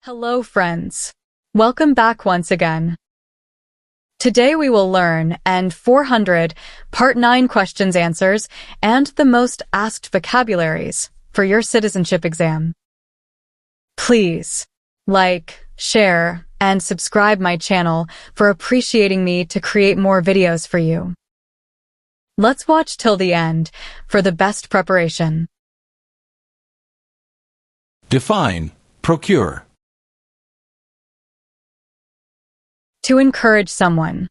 Hello, friends. Welcome back once again. Today we will learn N400 Part 9 questions answers and the most asked vocabularies for your citizenship exam. Please like, share, and subscribe my channel for appreciating me to create more videos for you. Let's watch till the end for the best preparation. Define, procure. To encourage someone.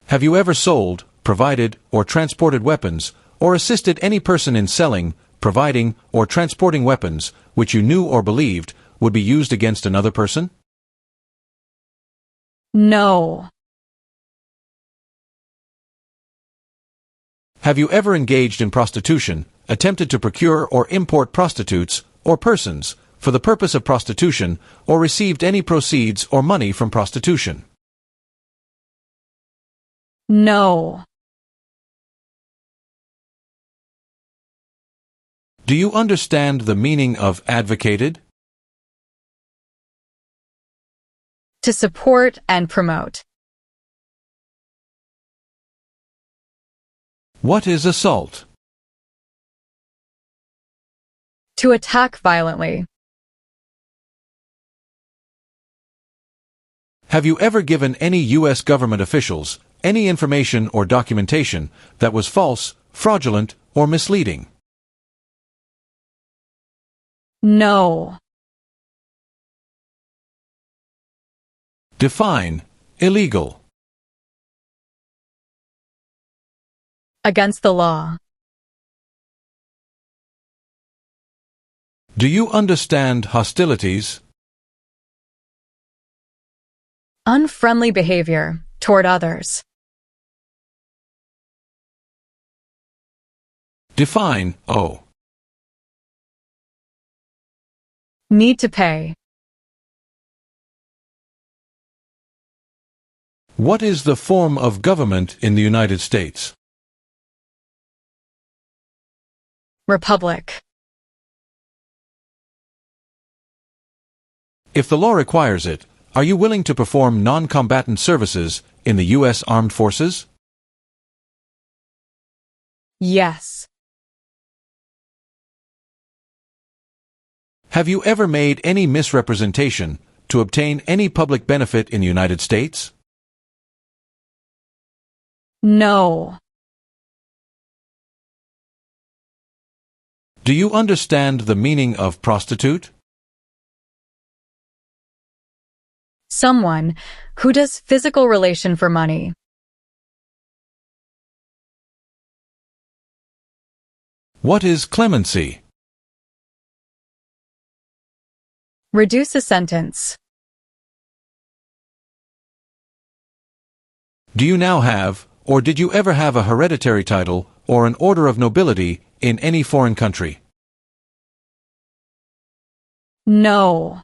Have you ever sold, provided, or transported weapons, or assisted any person in selling, providing, or transporting weapons which you knew or believed would be used against another person? No. Have you ever engaged in prostitution, attempted to procure or import prostitutes, or persons, for the purpose of prostitution, or received any proceeds or money from prostitution? No. Do you understand the meaning of advocated? To support and promote. What is assault? To attack violently. Have you ever given any U.S. government officials any information or documentation that was false, fraudulent, or misleading? No. Define illegal. Against the law. Do you understand hostilities? Unfriendly behavior toward others. Define owe. Need to pay. What is the form of government in the United States? Republic. If the law requires it, are you willing to perform non-combatant services in the U.S. Armed Forces? Yes. Have you ever made any misrepresentation to obtain any public benefit in the United States? No. Do you understand the meaning of prostitute? Someone who does physical relation for money. What is clemency? Reduce a sentence. Do you now have, or did you ever have a hereditary title or an order of nobility in any foreign country? No.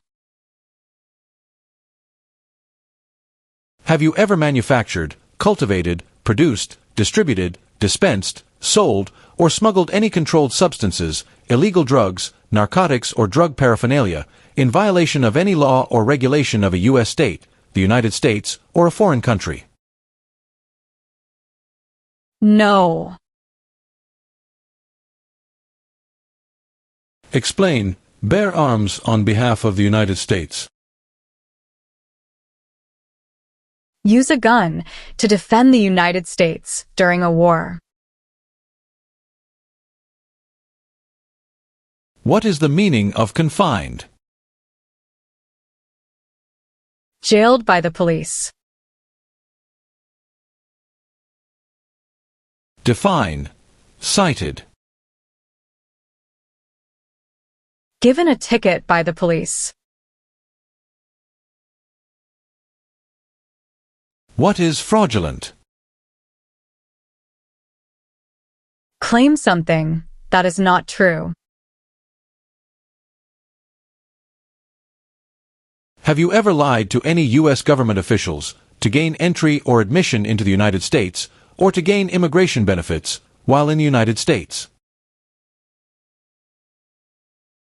Have you ever manufactured, cultivated, produced, distributed, dispensed, sold, or smuggled any controlled substances, illegal drugs, narcotics, or drug paraphernalia in violation of any law or regulation of a U.S. state, the United States, or a foreign country? No. Explain. Bear arms on behalf of the United States. Use a gun to defend the United States during a war. What is the meaning of confined? Jailed by the police. Define. Cited. Given a ticket by the police. What is fraudulent? Claim something that is not true. Have you ever lied to any U.S. government officials to gain entry or admission into the United States, or to gain immigration benefits while in the United States?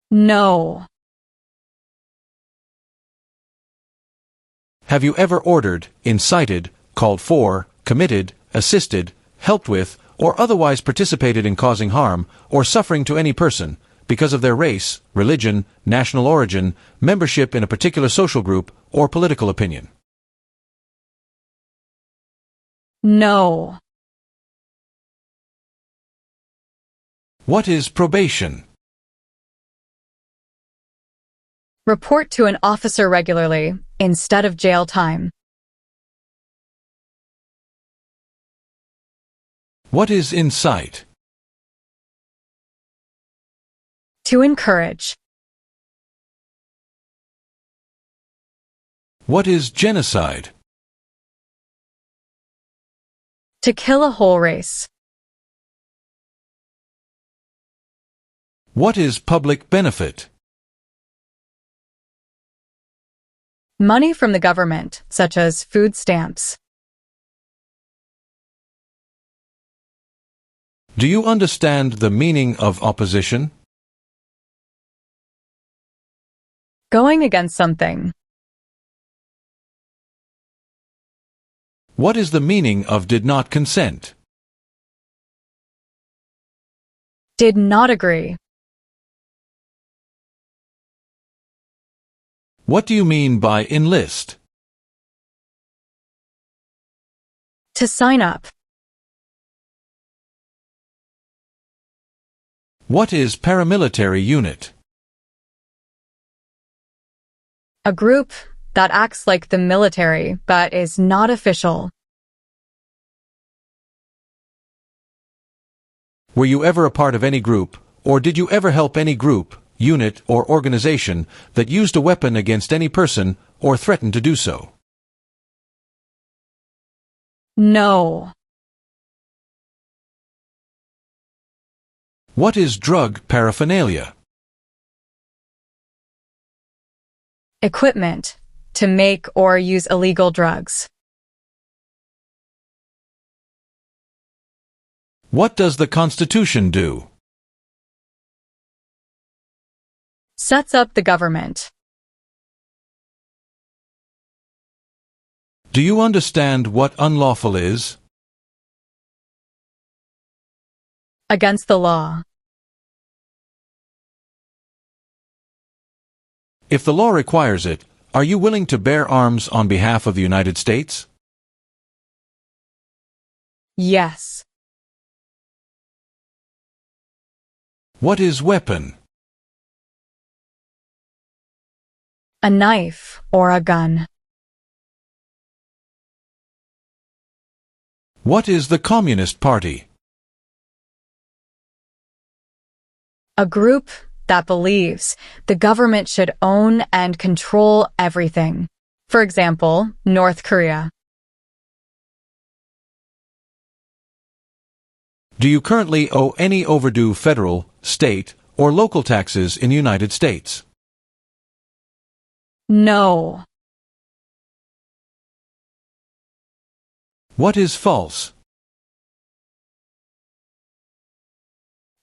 No. Have you ever ordered, incited, called for, committed, assisted, helped with, or otherwise participated in causing harm or suffering to any person because of their race, religion, national origin, membership in a particular social group, or political opinion? No. What is probation? Report to an officer regularly, instead of jail time. What is incite? To encourage. What is genocide? To kill a whole race. What is public benefit? Money from the government, such as food stamps. Do you understand the meaning of opposition? Going against something. What is the meaning of did not consent? Did not agree. What do you mean by enlist? To sign up. What is paramilitary unit? A group that acts like the military but is not official. Were you ever a part of any group, or did you ever help any group, unit, or organization that used a weapon against any person or threatened to do so? No. What is drug paraphernalia? Equipment. To make or use illegal drugs. What does the Constitution do? Sets up the government. Do you understand what unlawful is? Against the law. If the law requires it, are you willing to bear arms on behalf of the United States? Yes. What is weapon? A knife or a gun. What is the Communist Party? A group that believes the government should own and control everything. For example, North Korea. Do you currently owe any overdue federal, state, or local taxes in the United States? No. What is false?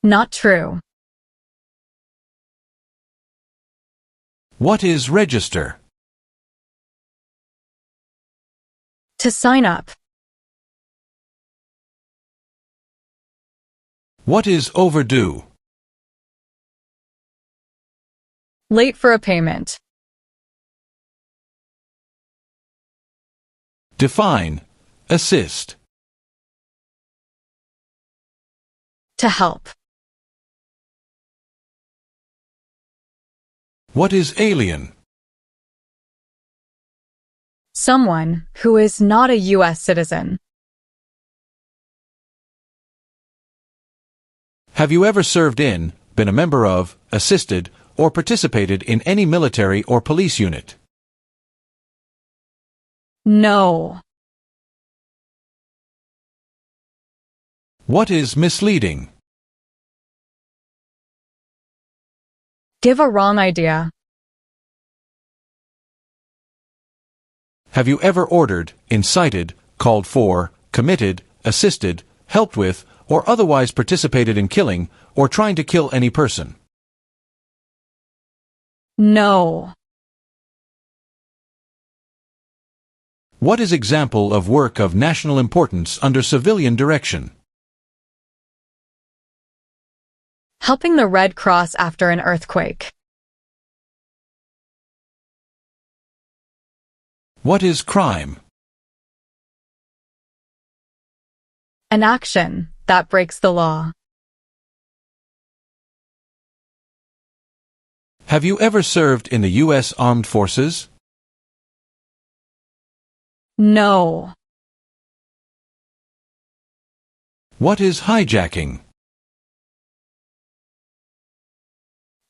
Not true. What is register? To sign up. What is overdue? Late for a payment. Define. Assist. To help. What is alien? Someone who is not a U.S. citizen. Have you ever served in, been a member of, assisted, or participated in any military or police unit? No. What is misleading? Give a wrong idea. Have you ever ordered, incited, called for, committed, assisted, helped with, or otherwise participated in killing or trying to kill any person? No. What is example of work of national importance under civilian direction? Helping the Red Cross after an earthquake. What is crime? An action that breaks the law. Have you ever served in the U.S. Armed Forces? No. What is hijacking?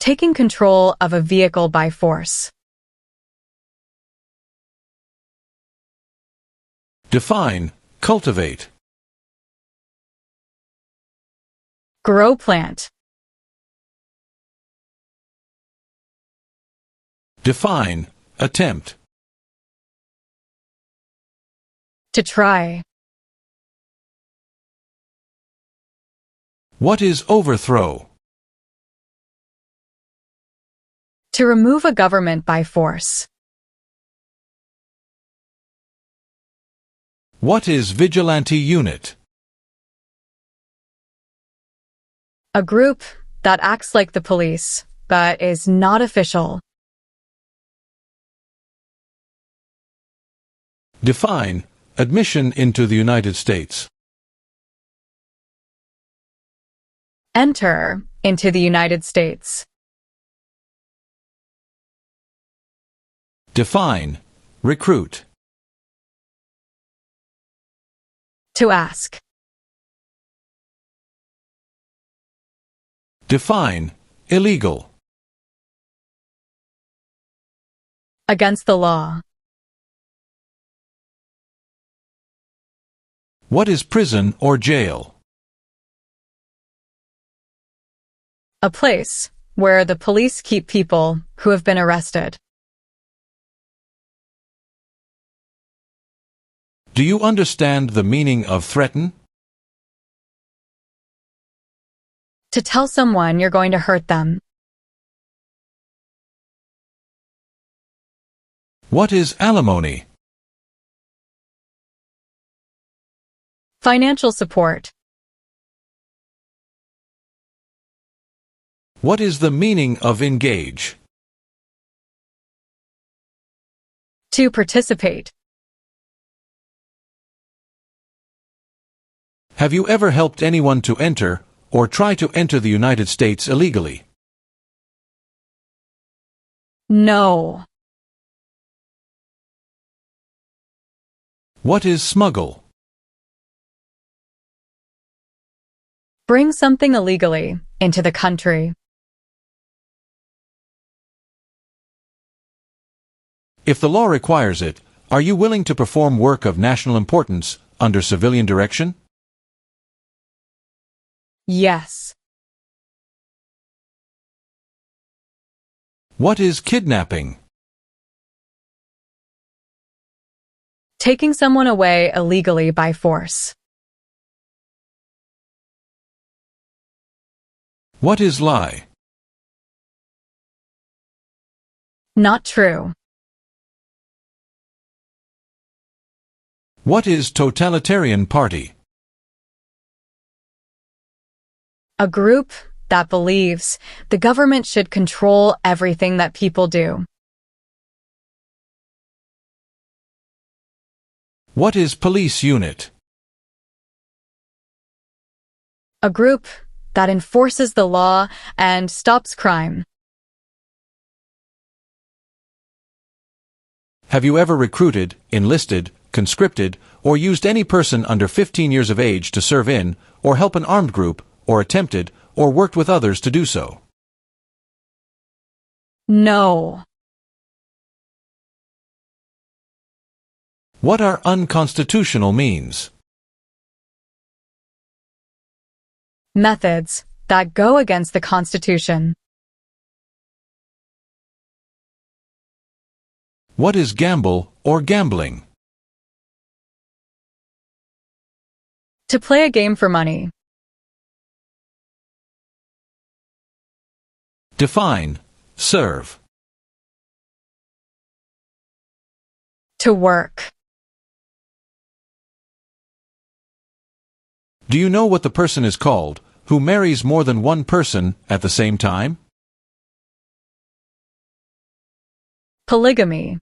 Taking control of a vehicle by force. Define, cultivate. Grow plant. Define, attempt. To try. What is overthrow? To remove a government by force. What is vigilante unit? A group that acts like the police, but is not official. Define, admission into the United States. Enter into the United States. Define, recruit. To ask. Define, illegal. Against the law. What is prison or jail? A place where the police keep people who have been arrested. Do you understand the meaning of threaten? To tell someone you're going to hurt them. What is alimony? Financial support. What is the meaning of engage? To participate. Have you ever helped anyone to enter or try to enter the United States illegally? No. What is smuggle? Bring something illegally into the country. If the law requires it, are you willing to perform work of national importance under civilian direction? Yes. What is kidnapping? Taking someone away illegally by force. What is lie? Not true. What is totalitarian party? A group that believes the government should control everything that people do. What is police unit? A group that enforces the law and stops crime. Have you ever recruited, enlisted, conscripted, or used any person under 15 years of age to serve in, or help an armed group, or attempted, or worked with others to do so? No. What are unconstitutional means? Methods that go against the Constitution. What is gamble or gambling? To play a game for money. Define, serve. To work. Do you know what the person is called who marries more than one person at the same time? Polygamy.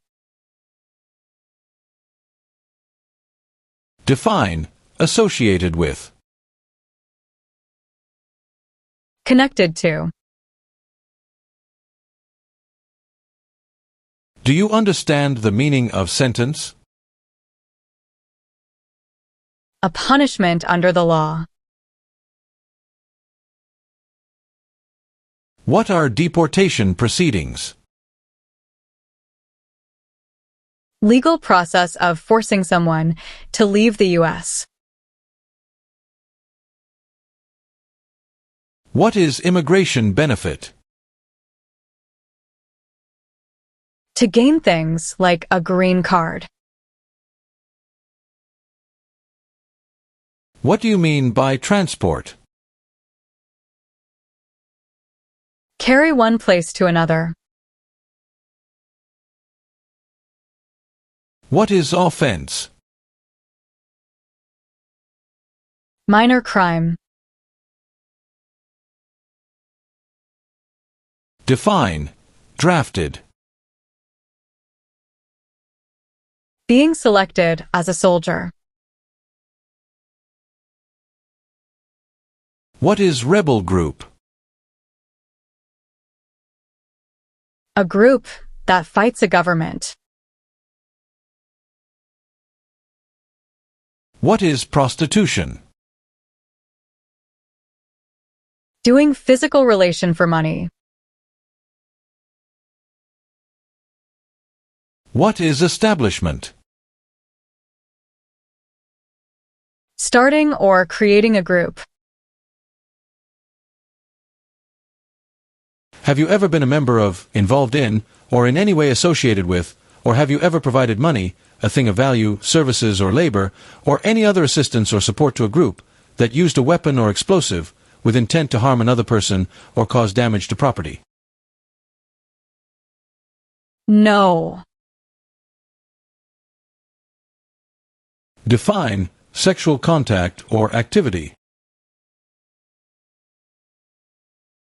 Define associated with. Connected to. Do you understand the meaning of sentence? A punishment under the law. What are deportation proceedings? Legal process of forcing someone to leave the U.S. What is immigration benefit? To gain things like a green card. What do you mean by transport? Carry one place to another. What is offense? Minor crime. Define drafted. Being selected as a soldier. What is rebel group? A group that fights a government. What is prostitution? Doing physical relation for money. What is establishment? Starting or creating a group. Have you ever been a member of, involved in, or in any way associated with, or have you ever provided money, a thing of value, services or labor, or any other assistance or support to a group that used a weapon or explosive with intent to harm another person or cause damage to property? No. Define sexual contact or activity.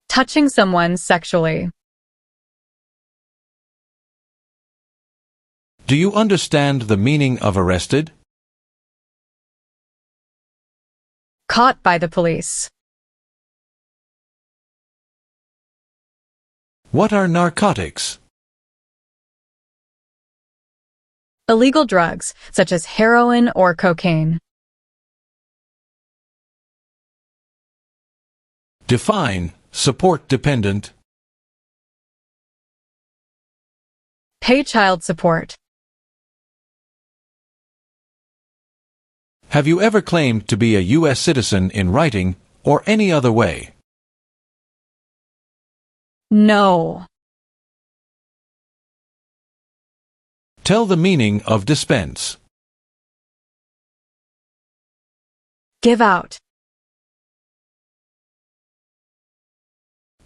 Touching someone sexually. Do you understand the meaning of arrested? Caught by the police. What are narcotics? Illegal drugs, such as heroin or cocaine. Define support dependent. Pay child support. Have you ever claimed to be a U.S. citizen in writing or any other way? No. Tell the meaning of dispense. Give out.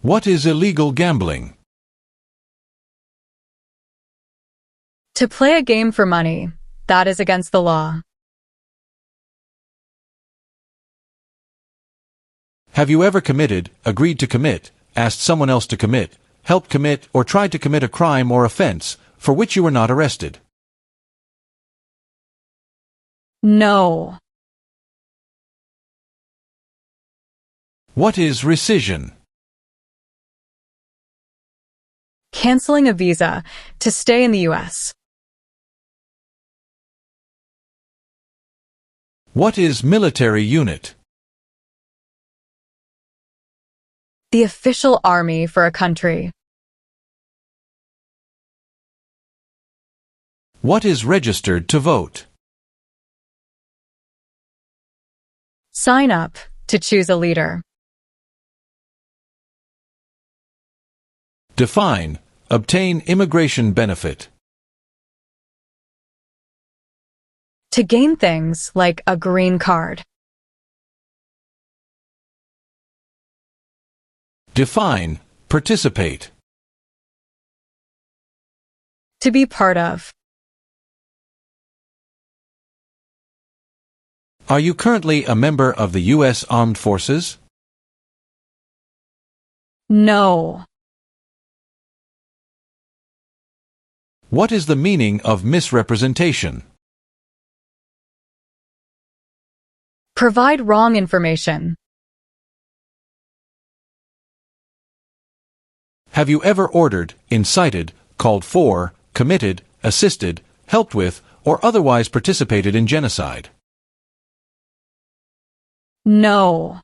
What is illegal gambling? To play a game for money. That is against the law. Have you ever committed, agreed to commit, asked someone else to commit, helped commit, or tried to commit a crime or offense for which you were not arrested? No. What is rescission? Canceling a visa to stay in the U.S. What is military unit? The official army for a country. What is registered to vote? Sign up to choose a leader. Define obtain immigration benefit. To gain things like a green card. Define participate. To be part of. Are you currently a member of the U.S. Armed Forces? No. What is the meaning of misrepresentation? Provide wrong information. Have you ever ordered, incited, called for, committed, assisted, helped with, or otherwise participated in genocide? No.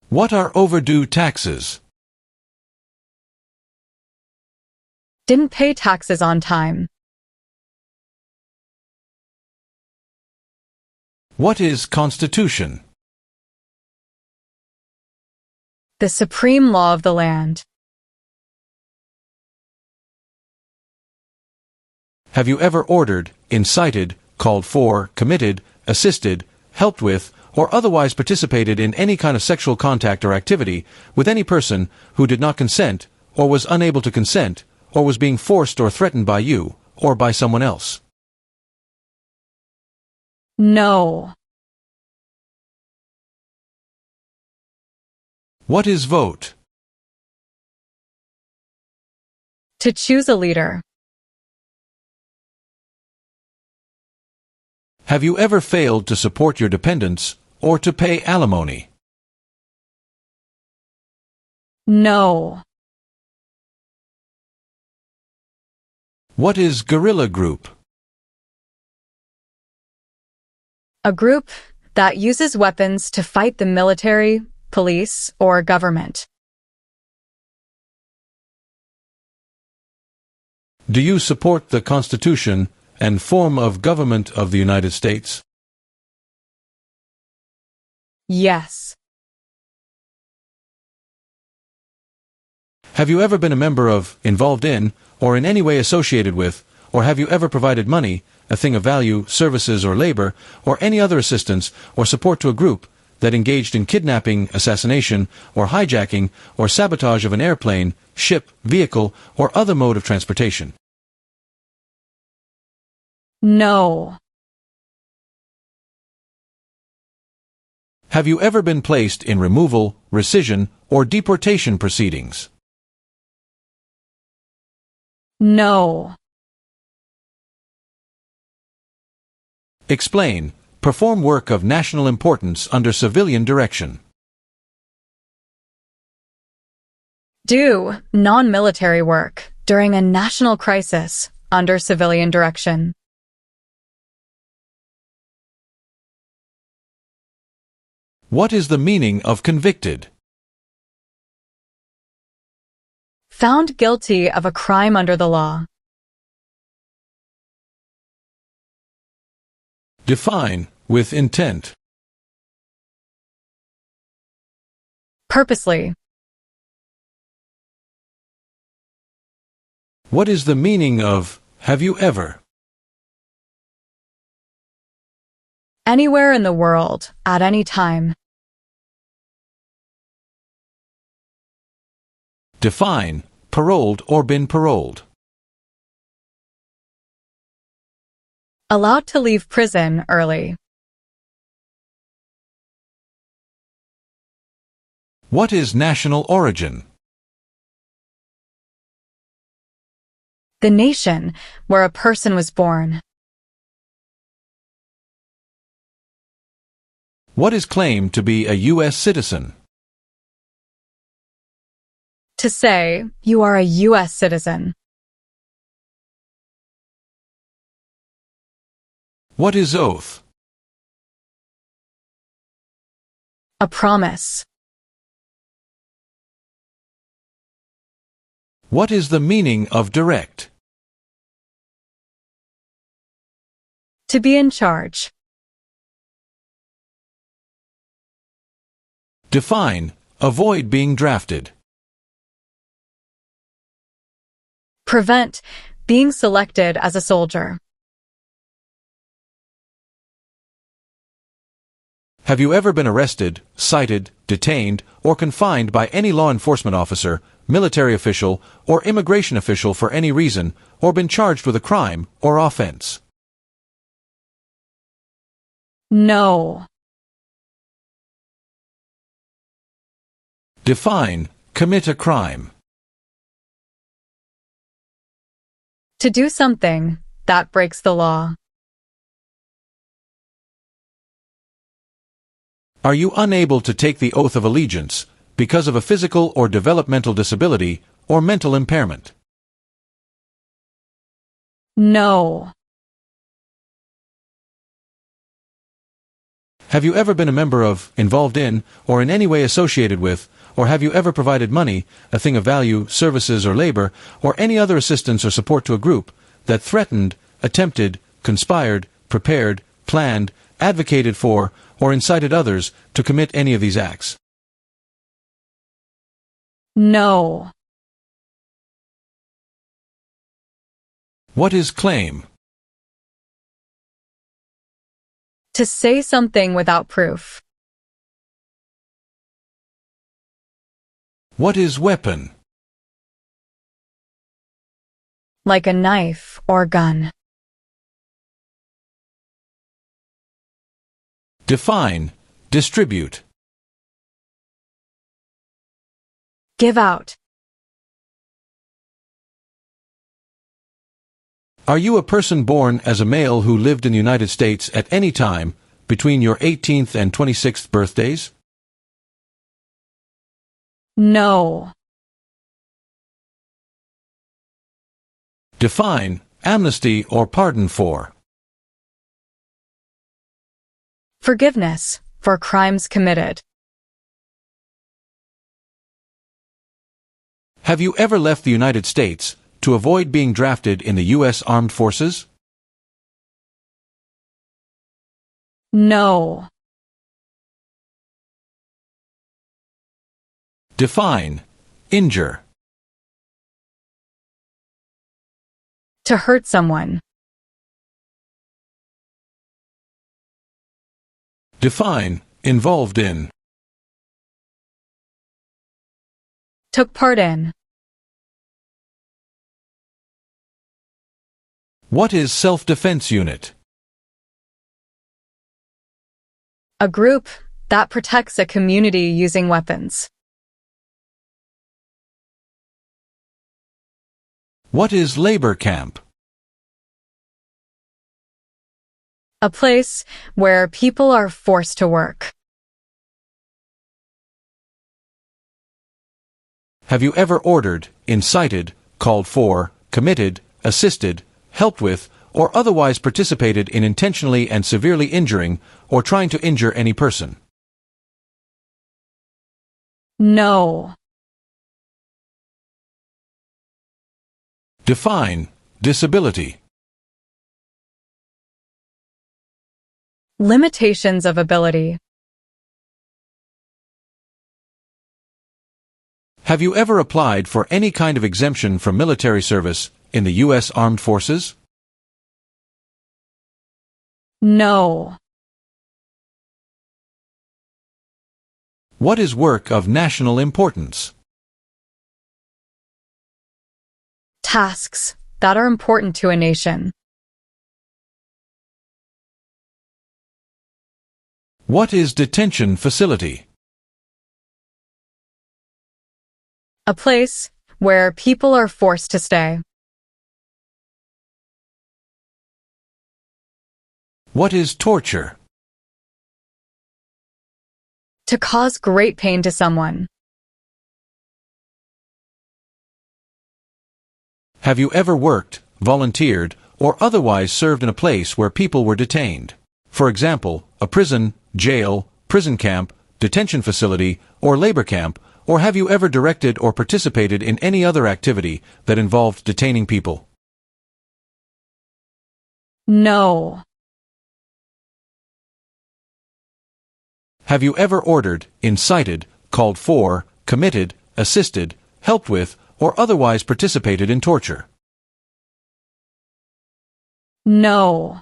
What are overdue taxes? Didn't pay taxes on time. What is constitution? The supreme law of the land. Have you ever ordered, incited, called for, committed, assisted, helped with, or otherwise participated in any kind of sexual contact or activity with any person who did not consent, or was unable to consent, or was being forced or threatened by you, or by someone else? No. What is vote? To choose a leader. Have you ever failed to support your dependents or to pay alimony? No. What is guerrilla group? A group that uses weapons to fight the military, police, or government. Do you support the Constitution and form of government of the United States? Yes. Have you ever been a member of, involved in, or in any way associated with, or have you ever provided money, a thing of value, services or labor, or any other assistance or support to a group that engaged in kidnapping, assassination, or hijacking, or sabotage of an airplane, ship, vehicle, or other mode of transportation? No. Have you ever been placed in removal, rescission, or deportation proceedings? No. Explain. Perform work of national importance under civilian direction. Do non-military work during a national crisis under civilian direction. What is the meaning of convicted? Found guilty of a crime under the law. Define. With intent. Purposely. What is the meaning of have you ever? Anywhere in the world, at any time. Define. Paroled or been paroled. Allowed to leave prison early. What is national origin? The nation where a person was born. What is claimed to be a U.S. citizen? To say, you are a U.S. citizen. What is oath? A promise. What is the meaning of direct? To be in charge. Define. Avoid being drafted. Prevent being selected as a soldier. Have you ever been arrested, cited, detained, or confined by any law enforcement officer, military official, or immigration official for any reason, or been charged with a crime or offense? No. Define, commit a crime. To do something that breaks the law. Are you unable to take the oath of allegiance because of a physical or developmental disability or mental impairment? No. Have you ever been a member of, involved in, or in any way associated with, or have you ever provided money, a thing of value, services or labor, or any other assistance or support to a group that threatened, attempted, conspired, prepared, planned, advocated for, or incited others to commit any of these acts? No. What is claim? To say something without proof. What is weapon? Like a knife or gun. Define, distribute. Give out. Are you a person born as a male who lived in the United States at any time between your 18th and 26th birthdays? No. Define, amnesty or pardon for. Forgiveness for crimes committed. Have you ever left the United States to avoid being drafted in the U.S. Armed Forces? No. Define, injure. To hurt someone. Define, involved in. Took part in. What is self-defense unit? A group that protects a community using weapons. What is labor camp? A place where people are forced to work. Have you ever ordered, incited, called for, committed, assisted, helped with, or otherwise participated in intentionally and severely injuring or trying to injure any person? No. Define, disability. Limitations of ability. Have you ever applied for any kind of exemption from military service in the U.S. Armed Forces? No. What is work of national importance? Tasks that are important to a nation. What is detention facility? A place where people are forced to stay. What is torture? To cause great pain to someone. Have you ever worked, volunteered, or otherwise served in a place where people were detained? For example, a prison, jail, prison camp, detention facility, or labor camp, or have you ever directed or participated in any other activity that involved detaining people? No. Have you ever ordered, incited, called for, committed, assisted, helped with, or otherwise participated in torture? No.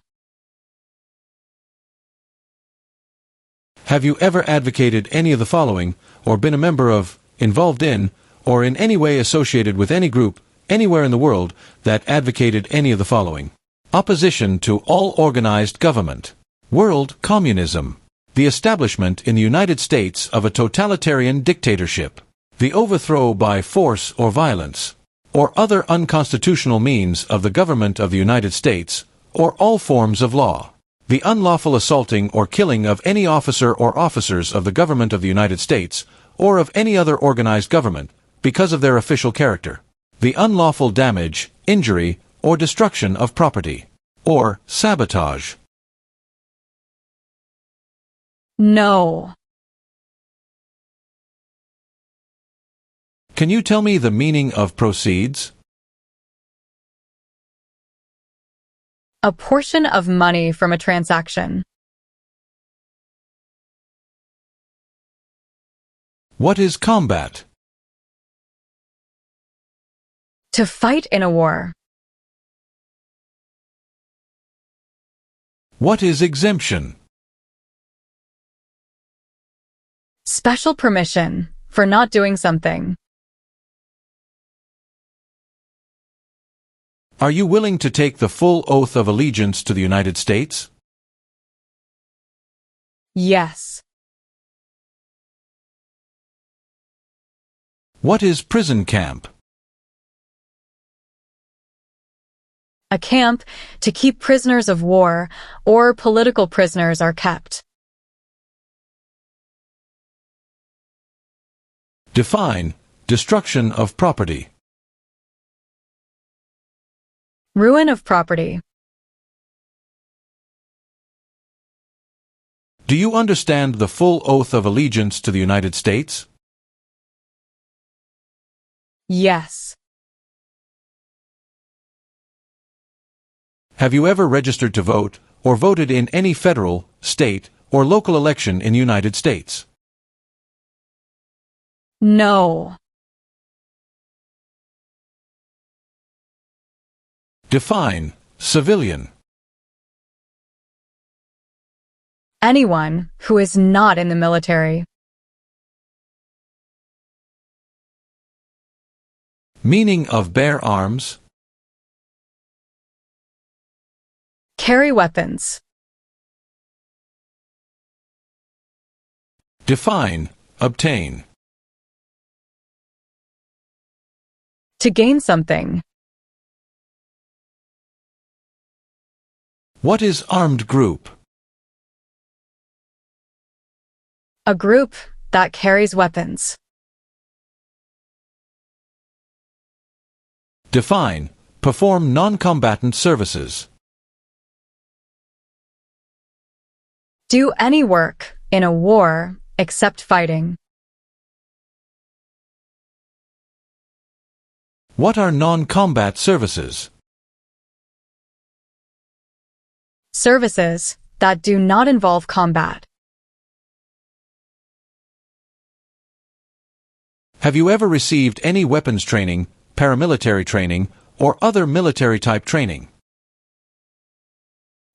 Have you ever advocated any of the following, or been a member of, involved in, or in any way associated with any group, anywhere in the world, that advocated any of the following? Opposition to all organized government. World communism. The establishment in the United States of a totalitarian dictatorship. The overthrow by force or violence, or other unconstitutional means of the government of the United States, or all forms of law. The unlawful assaulting or killing of any officer or officers of the government of the United States, or of any other organized government, because of their official character. The unlawful damage, injury, or destruction of property. Or sabotage. No. Can you tell me the meaning of proceeds? A portion of money from a transaction. What is combat? To fight in a war. What is exemption? Special permission for not doing something. Are you willing to take the full oath of allegiance to the United States? Yes. What is prison camp? A camp to keep prisoners of war or political prisoners are kept. Define destruction of property. Ruin of property. Do you understand the full oath of allegiance to the United States? Yes. Have you ever registered to vote, or voted in any federal, state, or local election in the United States? No. Define civilian. Anyone who is not in the military. Meaning of bear arms. Carry weapons. Define obtain. To gain something. What is armed group? A group that carries weapons. Define perform non-combatant services. Do any work in a war except fighting. What are non-combat services? Services that do not involve combat. Have you ever received any weapons training, paramilitary training, or other military-type training?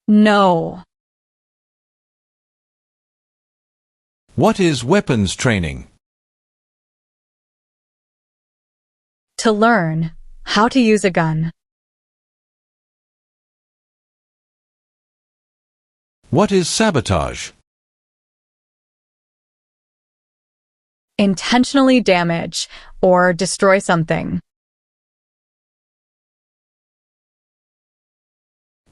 No. What is weapons training? To learn how to use a gun. What is sabotage? Intentionally damage or destroy something.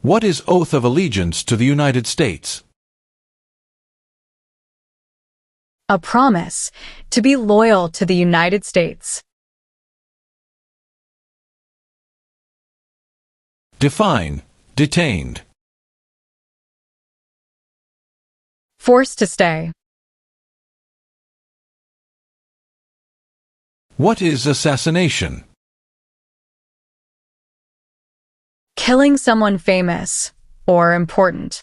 What is oath of allegiance to the United States? A promise to be loyal to the United States. Define detained. Forced to stay. What is assassination? Killing someone famous or important.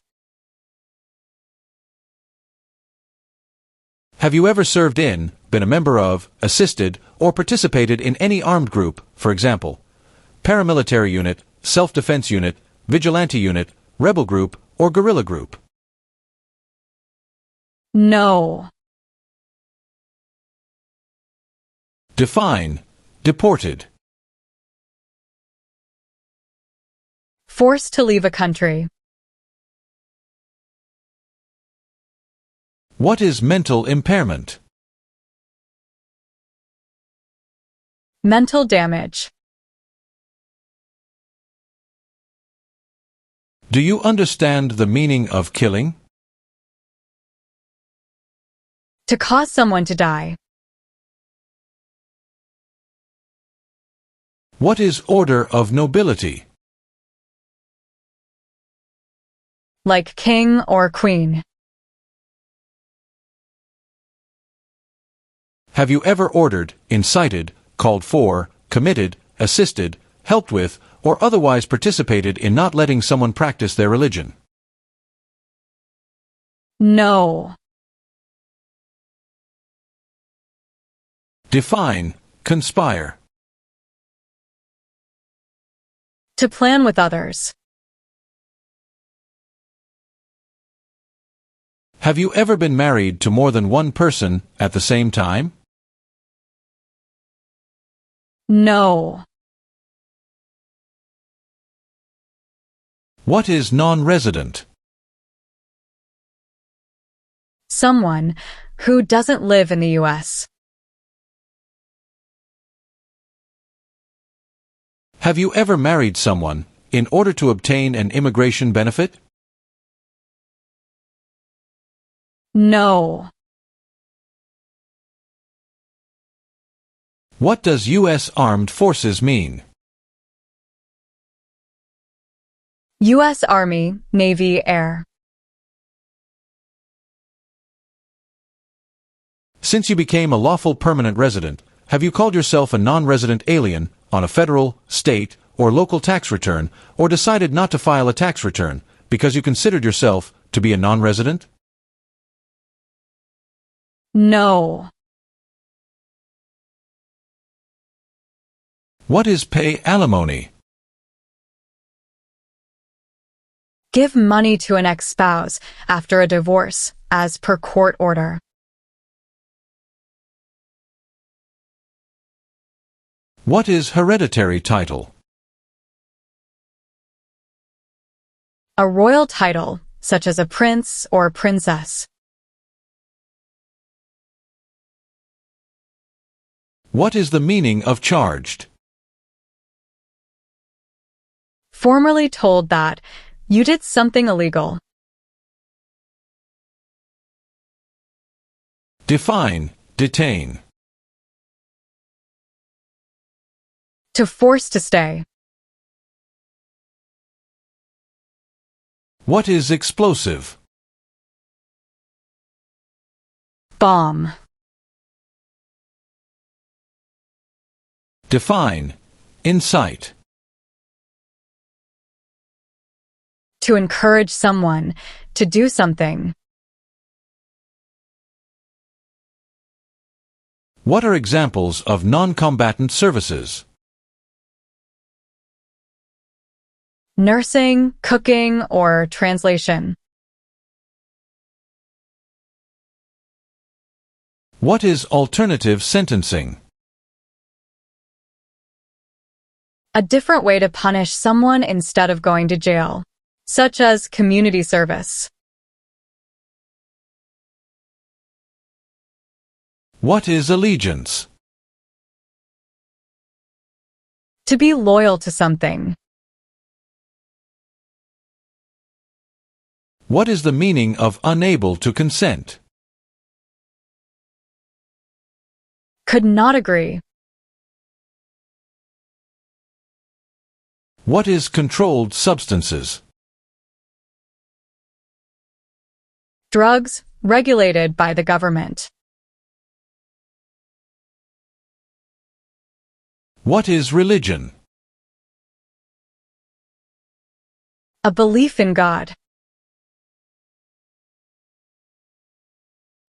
Have you ever served in, been a member of, assisted, or participated in any armed group, for example, paramilitary unit, self-defense unit, vigilante unit, rebel group, or guerrilla group? No. Define deported. Forced to leave a country. What is mental impairment? Mental damage. Do you understand the meaning of killing? To cause someone to die. What is order of nobility? Like king or queen. Have you ever ordered, incited, called for, committed, assisted, helped with, or otherwise participated in not letting someone practice their religion? No. Define, conspire. To plan with others. Have you ever been married to more than one person at the same time? No. What is non-resident? Someone who doesn't live in the U.S. Have you ever married someone in order to obtain an immigration benefit? No. What does U.S. Armed Forces mean? U.S. Army, Navy, Air. Since you became a lawful permanent resident, have you called yourself a non-resident alien on a federal, state, or local tax return, or decided not to file a tax return because you considered yourself to be a non-resident? No. What is pay alimony? Give money to an ex-spouse after a divorce, as per court order. What is hereditary title? A royal title, such as a prince or princess. What is the meaning of charged? Formerly told that you did something illegal. Define, detain. To force to stay. What is explosive? Bomb. Define, incite. To encourage someone to do something. What are examples of non-combatant services? Nursing, cooking, or translation. What is alternative sentencing? A different way to punish someone instead of going to jail, such as community service. What is allegiance? To be loyal to something. What is the meaning of unable to consent? Could not agree. What is controlled substances? Drugs regulated by the government. What is religion? A belief in God.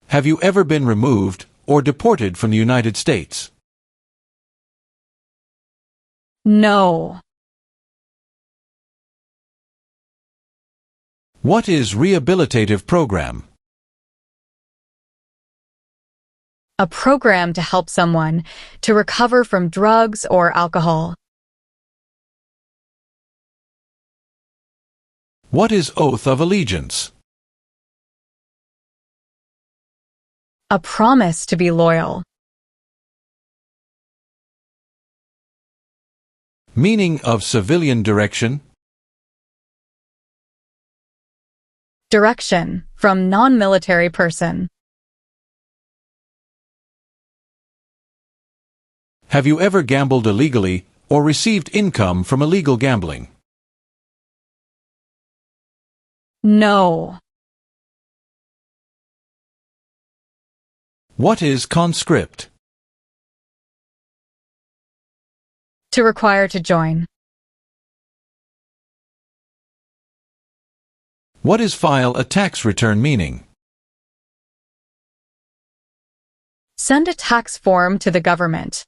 Have you ever been removed or deported from the United States? No. What is rehabilitative program? A program to help someone to recover from drugs or alcohol. What is oath of allegiance? A promise to be loyal. Meaning of civilian direction. Direction, from non-military person. Have you ever gambled illegally or received income from illegal gambling? No. What is conscript? To require to join. What is file a tax return meaning? Send a tax form to the government.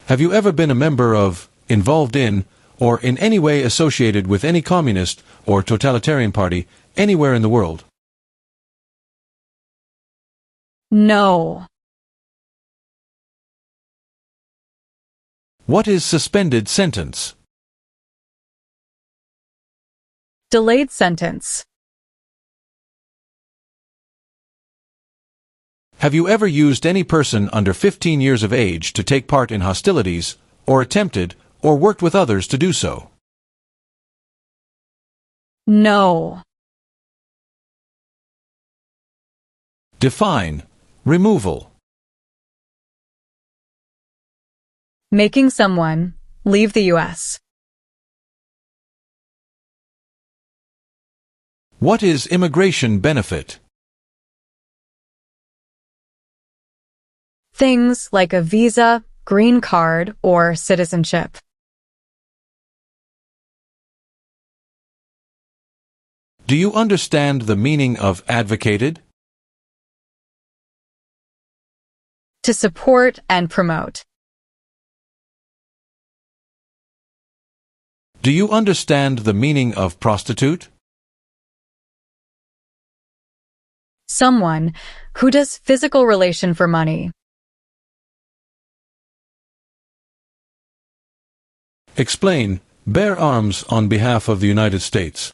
Have you ever been a member of, involved in, or in any way associated with any communist or totalitarian party anywhere in the world? No. What is suspended sentence? Delayed sentence. Have you ever used any person under 15 years of age to take part in hostilities, or attempted, or worked with others to do so? No. Define. Removal. Making someone leave the U.S. What is immigration benefit? Things like a visa, green card, or citizenship. Do you understand the meaning of advocated? To support and promote. Do you understand the meaning of prostitute? Someone who does physical relation for money. Explain. Bear arms on behalf of the United States.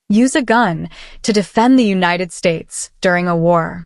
Use a gun to defend the United States during a war.